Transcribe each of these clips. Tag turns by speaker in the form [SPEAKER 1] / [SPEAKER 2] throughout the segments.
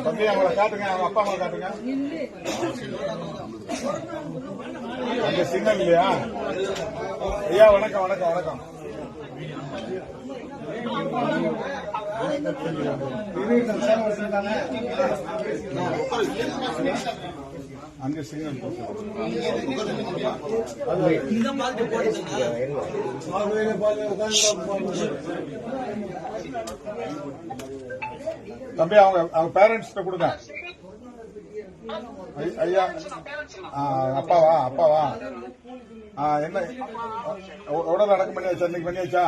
[SPEAKER 1] தம்பி அவங்கள காட்டுங்க, அவங்க அப்பா அம்மா காட்டுங்க. அங்க சிக்னல் இல்லையா? ஐயா வணக்கம் வணக்கம் வணக்கம். அங்க சிக்னல் தம்பி அவங்க பேரண்ட்ஸ் கொடுங்க. ஐயா அப்பாவா என்ன உடல் அடக்கம் பண்ணியாச்சா? இன்னைக்கு பண்ணியாச்சா?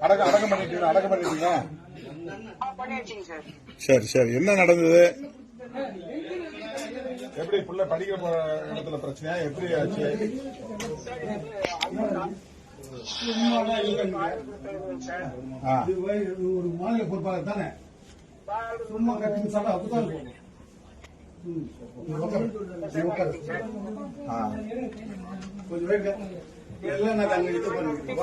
[SPEAKER 1] அடக்கம் பண்ணிட்டீங்க. சரி சரி. என்ன நடந்தது? எப்படி புள்ள படிக்கிற இடத்துல பிரச்சனையா? எப்படி ஆச்சு?
[SPEAKER 2] ஒரு மாநில பொறுப்பாளர் தானே, சும்மா கட்டிங் சாப்பிட அப்படிதான் இருக்கும். கொஞ்சம் வேங்க எல்லாம் நான் அங்க இது பண்ணிருக்கேன்.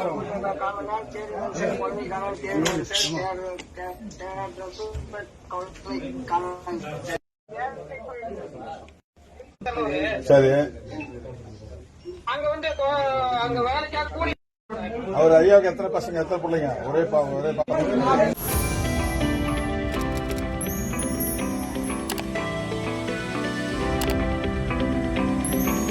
[SPEAKER 1] சரி.
[SPEAKER 3] அங்க வந்து அங்க வேலைக்காக கூலி.
[SPEAKER 1] அவர் ஐயாவுக்கு எத்தனை பசங்க, எத்தனை பிள்ளைங்க? ஒரே